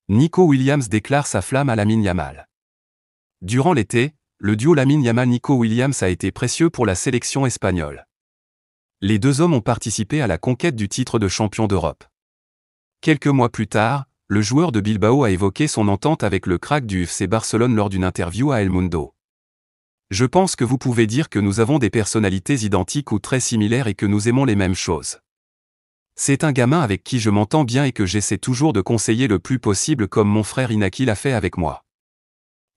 Nico Williams déclare sa flamme à Lamine Yamal. Durant l'été, le duo Lamine Yamal-Nico Williams a été précieux pour la sélection espagnole. Les deux hommes ont participé à la conquête du titre de champion d'Europe. Quelques mois plus tard, le joueur de Bilbao a évoqué son entente avec le crack du FC Barcelone lors d'une interview à El Mundo. Je pense que vous pouvez dire que nous avons des personnalités identiques ou très similaires et que nous aimons les mêmes choses. C'est un gamin avec qui je m'entends bien et que j'essaie toujours de conseiller le plus possible comme mon frère Inaki l'a fait avec moi.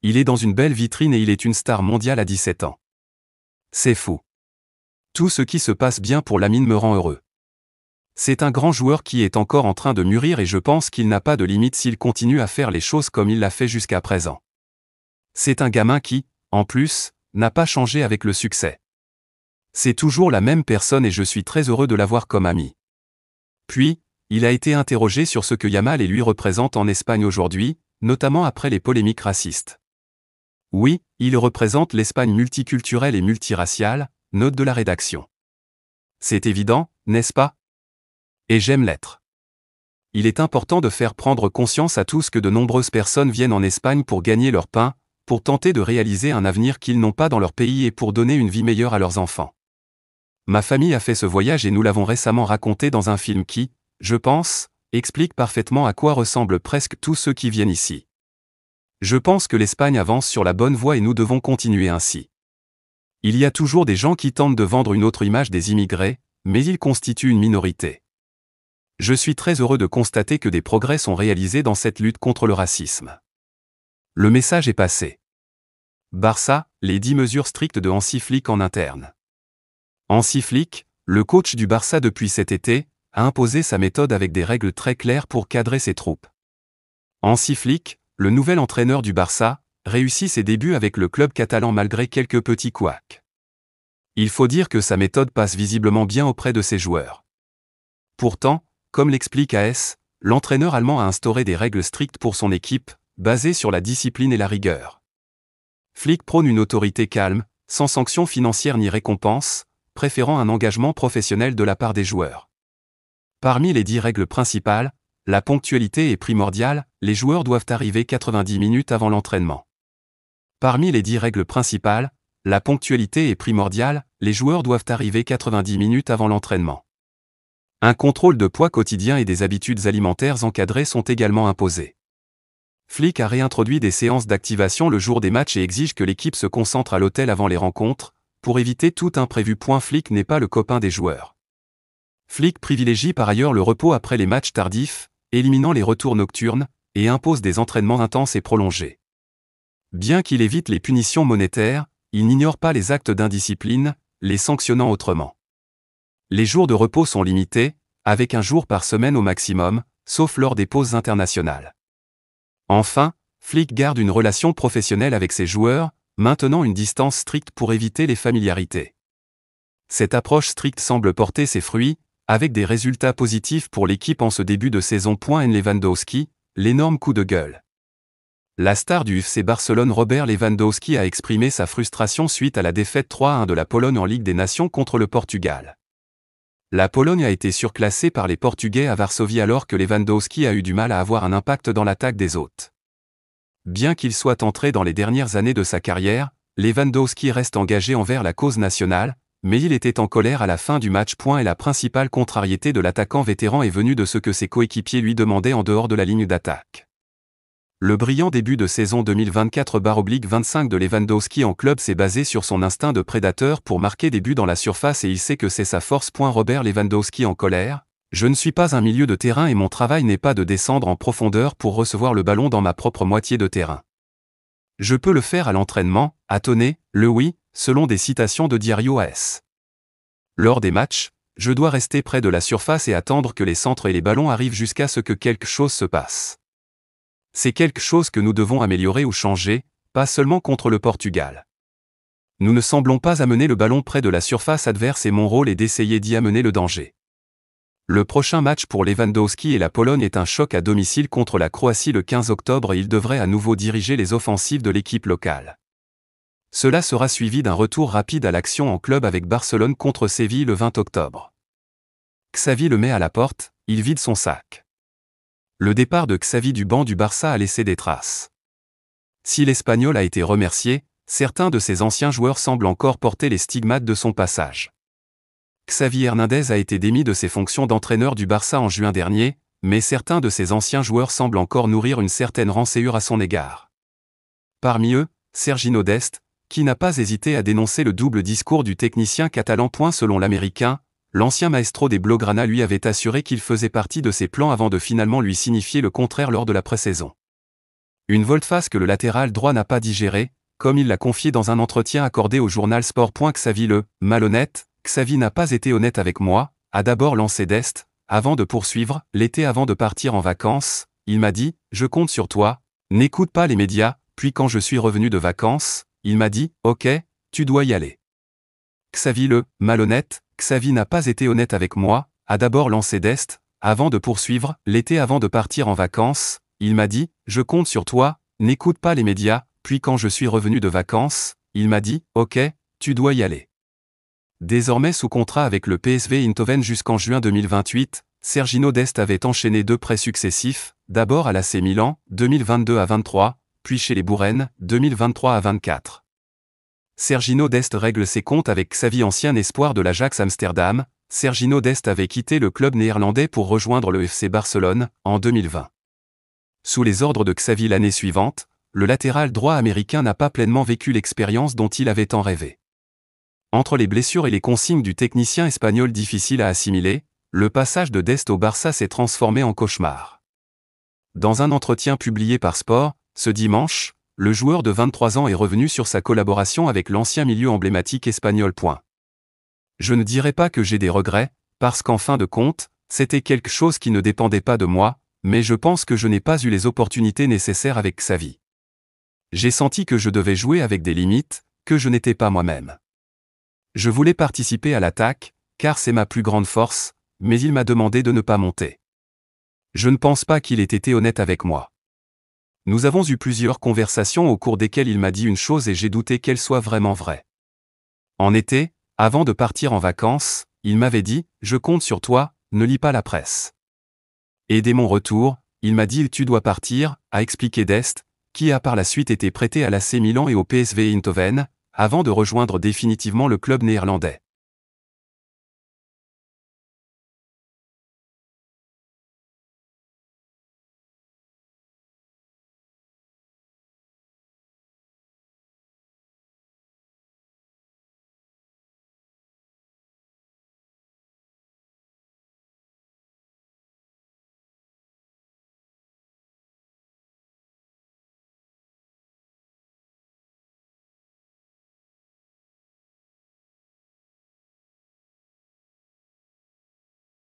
Il est dans une belle vitrine et il est une star mondiale à 17 ans. C'est fou. Tout ce qui se passe bien pour Lamine me rend heureux. C'est un grand joueur qui est encore en train de mûrir et je pense qu'il n'a pas de limite s'il continue à faire les choses comme il l'a fait jusqu'à présent. C'est un gamin qui, en plus, n'a pas changé avec le succès. C'est toujours la même personne et je suis très heureux de l'avoir comme ami. Puis, il a été interrogé sur ce que Yamal et lui représentent en Espagne aujourd'hui, notamment après les polémiques racistes. Oui, il représente l'Espagne multiculturelle et multiraciale, note de la rédaction. C'est évident, n'est-ce pas? Et j'aime l'être. Il est important de faire prendre conscience à tous que de nombreuses personnes viennent en Espagne pour gagner leur pain, pour tenter de réaliser un avenir qu'ils n'ont pas dans leur pays et pour donner une vie meilleure à leurs enfants. Ma famille a fait ce voyage et nous l'avons récemment raconté dans un film qui, je pense, explique parfaitement à quoi ressemblent presque tous ceux qui viennent ici. Je pense que l'Espagne avance sur la bonne voie et nous devons continuer ainsi. Il y a toujours des gens qui tentent de vendre une autre image des immigrés, mais ils constituent une minorité. Je suis très heureux de constater que des progrès sont réalisés dans cette lutte contre le racisme. Le message est passé. Barça, les 10 mesures strictes de Hansi Flick en interne. Hansi Flick, le coach du Barça depuis cet été, a imposé sa méthode avec des règles très claires pour cadrer ses troupes. Hansi Flick, le nouvel entraîneur du Barça, réussit ses débuts avec le club catalan malgré quelques petits couacs. Il faut dire que sa méthode passe visiblement bien auprès de ses joueurs. Pourtant, comme l'explique AS, l'entraîneur allemand a instauré des règles strictes pour son équipe, basées sur la discipline et la rigueur. Flick prône une autorité calme, sans sanction financière ni récompense, préférant un engagement professionnel de la part des joueurs. Parmi les 10 règles principales, la ponctualité est primordiale, les joueurs doivent arriver 90 minutes avant l'entraînement. Parmi les 10 règles principales, la ponctualité est primordiale, les joueurs doivent arriver 90 minutes avant l'entraînement. Un contrôle de poids quotidien et des habitudes alimentaires encadrées sont également imposés. Flick a réintroduit des séances d'activation le jour des matchs et exige que l'équipe se concentre à l'hôtel avant les rencontres, pour éviter tout imprévu. Flick n'est pas le copain des joueurs. Flick privilégie par ailleurs le repos après les matchs tardifs, éliminant les retours nocturnes, et impose des entraînements intenses et prolongés. Bien qu'il évite les punitions monétaires, il n'ignore pas les actes d'indiscipline, les sanctionnant autrement. Les jours de repos sont limités, avec un jour par semaine au maximum, sauf lors des pauses internationales. Enfin, Flick garde une relation professionnelle avec ses joueurs, maintenant une distance stricte pour éviter les familiarités. Cette approche stricte semble porter ses fruits, avec des résultats positifs pour l'équipe en ce début de saison. Lewandowski, l'énorme coup de gueule. La star du FC Barcelone Robert Lewandowski a exprimé sa frustration suite à la défaite 3-1 de la Pologne en Ligue des Nations contre le Portugal. La Pologne a été surclassée par les Portugais à Varsovie alors que Lewandowski a eu du mal à avoir un impact dans l'attaque des hôtes. Bien qu'il soit entré dans les dernières années de sa carrière, Lewandowski reste engagé envers la cause nationale, mais il était en colère à la fin du match. Et la principale contrariété de l'attaquant vétéran est venue de ce que ses coéquipiers lui demandaient en dehors de la ligne d'attaque. Le brillant début de saison 2024-25 de Lewandowski en club s'est basé sur son instinct de prédateur pour marquer des buts dans la surface et il sait que c'est sa force. Robert Lewandowski en colère. Je ne suis pas un milieu de terrain et mon travail n'est pas de descendre en profondeur pour recevoir le ballon dans ma propre moitié de terrain. Je peux le faire à l'entraînement, a tonné le oui, selon des citations de Diario AS. Lors des matchs, je dois rester près de la surface et attendre que les centres et les ballons arrivent jusqu'à ce que quelque chose se passe. C'est quelque chose que nous devons améliorer ou changer, pas seulement contre le Portugal. Nous ne semblons pas amener le ballon près de la surface adverse et mon rôle est d'essayer d'y amener le danger. Le prochain match pour Lewandowski et la Pologne est un choc à domicile contre la Croatie le 15 octobre et il devrait à nouveau diriger les offensives de l'équipe locale. Cela sera suivi d'un retour rapide à l'action en club avec Barcelone contre Séville le 20 octobre. Xavi le met à la porte, il vide son sac. Le départ de Xavi du banc du Barça a laissé des traces. Si l'Espagnol a été remercié, certains de ses anciens joueurs semblent encore porter les stigmates de son passage. Xavi Hernandez a été démis de ses fonctions d'entraîneur du Barça en juin dernier, mais certains de ses anciens joueurs semblent encore nourrir une certaine rancœur à son égard. Parmi eux, Sergino Dest, qui n'a pas hésité à dénoncer le double discours du technicien catalan. Selon l'Américain, l'ancien maestro des Blaugrana lui avait assuré qu'il faisait partie de ses plans avant de finalement lui signifier le contraire lors de la pré-saison. Une volte-face que le latéral droit n'a pas digérée, comme il l'a confié dans un entretien accordé au journal Sport. Xavi le malhonnête, Xavi n'a pas été honnête avec moi, a d'abord lancé Dest, avant de poursuivre, l'été avant de partir en vacances, il m'a dit, je compte sur toi, n'écoute pas les médias, puis quand je suis revenu de vacances, il m'a dit, ok, tu dois y aller. Xavi le malhonnête, Xavi n'a pas été honnête avec moi, a d'abord lancé Dest, avant de poursuivre, l'été avant de partir en vacances, il m'a dit, je compte sur toi, n'écoute pas les médias, puis quand je suis revenu de vacances, il m'a dit, ok, tu dois y aller. Désormais sous contrat avec le PSV Eindhoven jusqu'en juin 2028, Sergino Dest avait enchaîné 2 prêts successifs, d'abord à l'AC Milan, 2022 à 23, puis chez les Bourènes, 2023 à 24. Sergino Dest règle ses comptes avec Xavi, ancien espoir de l'Ajax Amsterdam. Sergino Dest avait quitté le club néerlandais pour rejoindre le FC Barcelone, en 2020. Sous les ordres de Xavi l'année suivante, le latéral droit américain n'a pas pleinement vécu l'expérience dont il avait tant rêvé. Entre les blessures et les consignes du technicien espagnol difficiles à assimiler, le passage de Dest au Barça s'est transformé en cauchemar. Dans un entretien publié par Sport, ce dimanche, le joueur de 23 ans est revenu sur sa collaboration avec l'ancien milieu emblématique espagnol. Je ne dirais pas que j'ai des regrets, parce qu'en fin de compte, c'était quelque chose qui ne dépendait pas de moi, mais je pense que je n'ai pas eu les opportunités nécessaires avec Xavi. J'ai senti que je devais jouer avec des limites, que je n'étais pas moi-même. Je voulais participer à l'attaque, car c'est ma plus grande force, mais il m'a demandé de ne pas monter. Je ne pense pas qu'il ait été honnête avec moi. Nous avons eu plusieurs conversations au cours desquelles il m'a dit une chose et j'ai douté qu'elle soit vraiment vraie. En été, avant de partir en vacances, il m'avait dit « Je compte sur toi, ne lis pas la presse ». Et dès mon retour, il m'a dit « Tu dois partir », a expliqué Dest, qui a par la suite été prêté à l'AC Milan et au PSV Eindhoven, avant de rejoindre définitivement le club néerlandais.